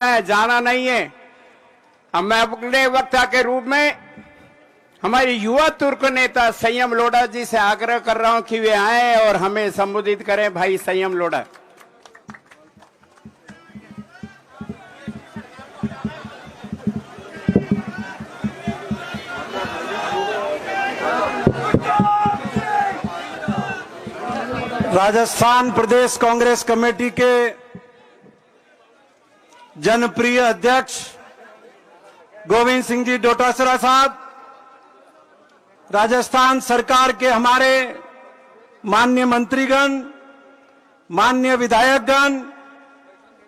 जाना नहीं है। अब मैं अपने वक्ता के रूप में हमारे युवा तुर्क नेता संयम लोढ़ा जी से आग्रह कर रहा हूं कि वे आए और हमें संबोधित करें। भाई संयम लोढ़ा। राजस्थान प्रदेश कांग्रेस कमेटी के जनप्रिय अध्यक्ष गोविंद सिंह जी डोटासरा साहब, राजस्थान सरकार के हमारे माननीय मंत्रीगण, माननीय विधायकगण,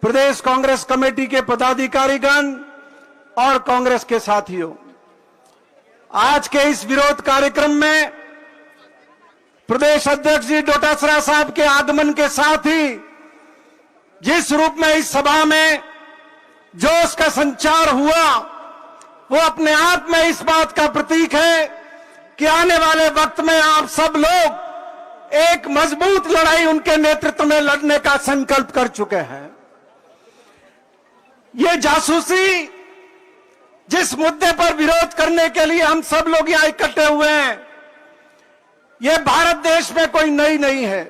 प्रदेश कांग्रेस कमेटी के पदाधिकारीगण और कांग्रेस के साथियों, आज के इस विरोध कार्यक्रम में प्रदेश अध्यक्ष जी डोटासरा साहब के आगमन के साथ ही जिस रूप में इस सभा में जोश का संचार हुआ, वो अपने आप में इस बात का प्रतीक है कि आने वाले वक्त में आप सब लोग एक मजबूत लड़ाई उनके नेतृत्व में लड़ने का संकल्प कर चुके हैं। ये जासूसी जिस मुद्दे पर विरोध करने के लिए हम सब लोग यहां इकट्ठे हुए हैं, ये भारत देश में कोई नई नहीं है।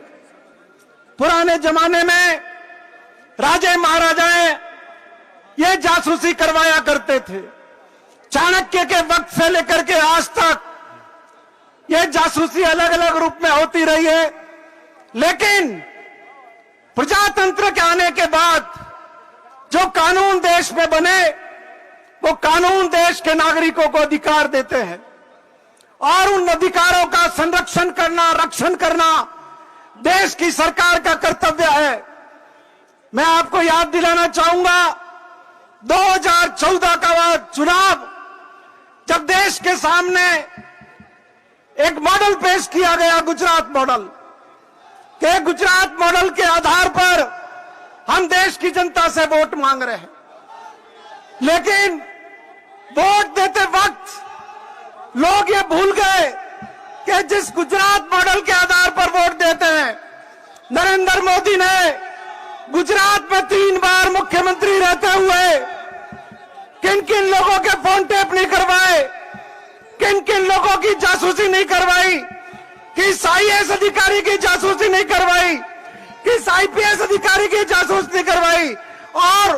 पुराने जमाने में राजे महाराजाएं ये जासूसी करवाया करते थे। चाणक्य के वक्त से लेकर के आज तक ये जासूसी अलग अलग रूप में होती रही है, लेकिन प्रजातंत्र के आने के बाद जो कानून देश में बने, वो कानून देश के नागरिकों को अधिकार देते हैं और उन अधिकारों का संरक्षण करना, रक्षण करना देश की सरकार का कर्तव्य है। मैं आपको याद दिलाना चाहूंगा, 2014 का चुनाव जब देश के सामने एक मॉडल पेश किया गया, गुजरात मॉडल, के गुजरात मॉडल के आधार पर हम देश की जनता से वोट मांग रहे हैं, लेकिन वोट देते वक्त लोग ये भूल गए कि जिस गुजरात मॉडल के आधार पर वोट देते हैं, नरेंद्र मोदी ने गुजरात में 3 बार मुख्यमंत्री रहते हुए किन किन लोगों के फोन टेप नहीं करवाए, किन किन लोगों की जासूसी नहीं करवाई, किस आईएएस अधिकारी की जासूसी नहीं करवाई, किस आईपीएस अधिकारी की जासूसी नहीं करवाई और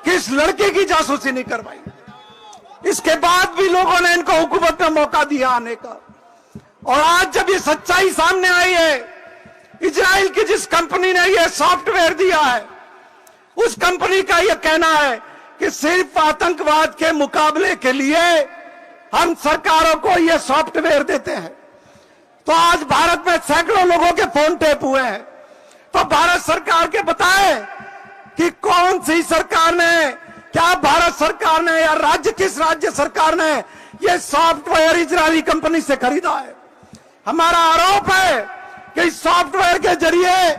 किस लड़के की जासूसी नहीं करवाई। इसके बाद भी लोगों ने इनको हुकूमत में मौका दिया आने का, और आज जब ये सच्चाई सामने आई है, इजराइल की जिस कंपनी ने ये सॉफ्टवेयर दिया है, उस कंपनी का ये कहना है कि सिर्फ आतंकवाद के मुकाबले के लिए हम सरकारों को ये सॉफ्टवेयर देते हैं। तो आज भारत में सैकड़ों लोगों के फोन टेप हुए हैं। तो भारत सरकार के बताए कि कौन सी सरकार ने, क्या भारत सरकार ने या किस राज्य सरकार ने ये सॉफ्टवेयर इजरायली कंपनी से खरीदा है। हमारा आरोप है कि इस सॉफ्टवेयर के जरिए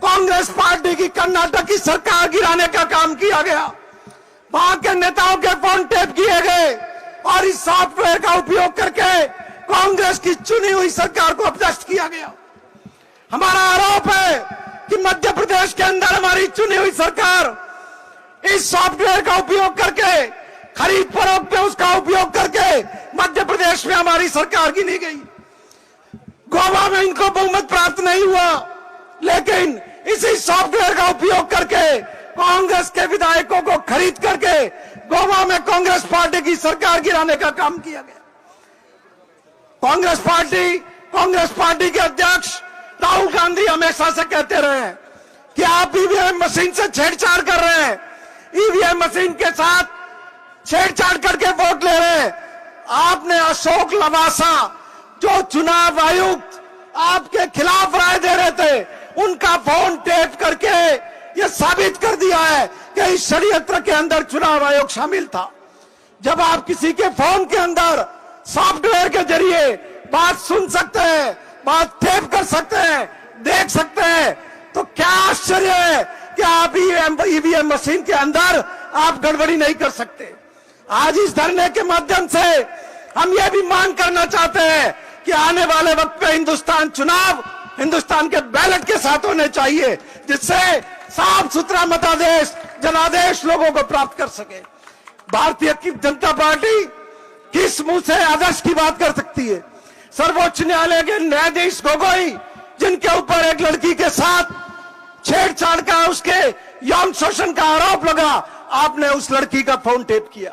कांग्रेस पार्टी की कर्नाटक की सरकार गिराने का काम किया गया, वहां के नेताओं के फोन टेप किए गए और इस सॉफ्टवेयर का उपयोग करके कांग्रेस की चुनी हुई सरकार को अपदस्थ किया गया। हमारा आरोप है कि मध्य प्रदेश के अंदर हमारी चुनी हुई सरकार इस सॉफ्टवेयर का उपयोग करके खरीद फरोख्त में उसका उपयोग करके मध्य प्रदेश में हमारी सरकार गिनी गई। गोवा में इनको बहुमत प्राप्त नहीं हुआ, लेकिन इसी सॉफ्टवेयर का उपयोग करके कांग्रेस के विधायकों को खरीद करके गोवा में कांग्रेस पार्टी की सरकार गिराने का काम किया गया। कांग्रेस पार्टी के अध्यक्ष राहुल गांधी हमेशा से कहते रहे हैं कि आप ईवीएम मशीन से छेड़छाड़ कर रहे हैं, ईवीएम मशीन के साथ छेड़छाड़ करके वोट ले रहे हैं। आपने अशोक लवासा, जो चुनाव आयुक्त आपके खिलाफ राय दे रहे थे, उनका फोन टेप करके ये साबित कर दिया है कि इस षड्यंत्र के अंदर चुनाव आयोग शामिल था। जब आप किसी के फोन के अंदर सॉफ्टवेयर के जरिए बात सुन सकते हैं, बात टेप कर सकते हैं, देख सकते हैं, तो क्या आश्चर्य है कि आप ईवीएम मशीन के अंदर आप गड़बड़ी नहीं कर सकते। आज इस धरने के माध्यम से हम ये भी मांग करना चाहते हैं कि आने वाले वक्त में हिंदुस्तान चुनाव हिंदुस्तान के बैलेट के साथ होने चाहिए, जिससे साफ सुथरा मतादेश जनादेश लोगों को प्राप्त कर सके। भारतीय जनता पार्टी किस मुंह से आदर्श की बात कर सकती है? सर्वोच्च न्यायालय के न्यायाधीश गोगोई, जिनके ऊपर एक लड़की के साथ छेड़छाड़ का, उसके यौन शोषण का आरोप लगा, आपने उस लड़की का फोन टेप किया।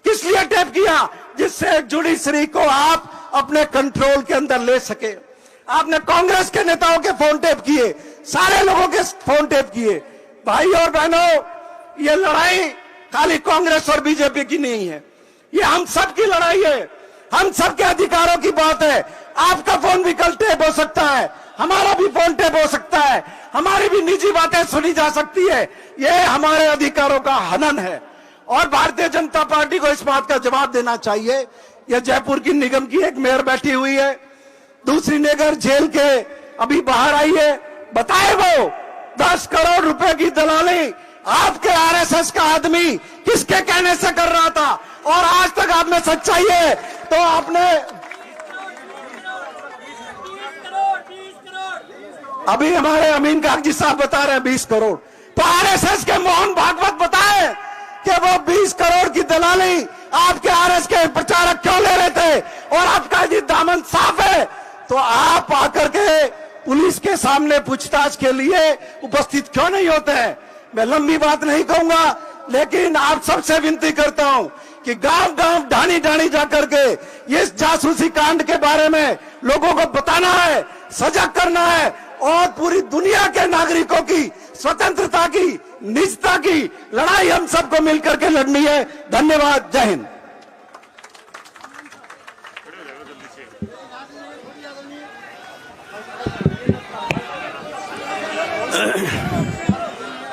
किस लिए टेप किया? जिससे जुडिशरी को आप अपने कंट्रोल के अंदर ले सके। आपने कांग्रेस के नेताओं के फोन टेप किए, सारे लोगों के फोन टेप किए। भाई और बहनों, ये लड़ाई खाली कांग्रेस और बीजेपी की नहीं है, ये हम सब की लड़ाई है, हम सबके अधिकारों की बात है। आपका फोन भी कल टेप हो सकता है, हमारा भी फोन टेप हो सकता है, हमारी भी निजी बातें सुनी जा सकती है। ये हमारे अधिकारों का हनन है और भारतीय जनता पार्टी को इस बात का जवाब देना चाहिए। यह जयपुर की निगम की एक मेयर बैठी हुई है, दूसरी नेगर जेल के अभी बाहर आई है। बताए वो 10 करोड़ रुपए की दलाली आपके आरएसएस का आदमी किसके कहने से कर रहा था? और आज तक आप में सच्चाई है तो आपने अभी हमारे अमीन कागजी साहब बता रहे हैं 20 करोड़, तो आरएसएस के मोहन भागवत बताए कि वो 20 करोड़ की दलाली आपके आरएस के प्रचारक क्यों ले रहे थे? और आपका जी दामन साफ है तो आप आकर के पुलिस के सामने पूछताछ के लिए उपस्थित क्यों नहीं होते हैं? मैं लंबी बात नहीं कहूंगा, लेकिन आप सबसे विनती करता हूं कि गांव गांव ढाणी ढाणी जाकर के इस जासूसी कांड के बारे में लोगों को बताना है, सजग करना है और पूरी दुनिया के नागरिकों की स्वतंत्रता की, निजता की लड़ाई हम सबको मिलकर के लड़नी है। धन्यवाद। जय हिंद।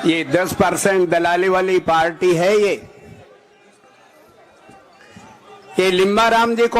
ये 10% दलाली वाली पार्टी है। ये लिम्बाराम जी को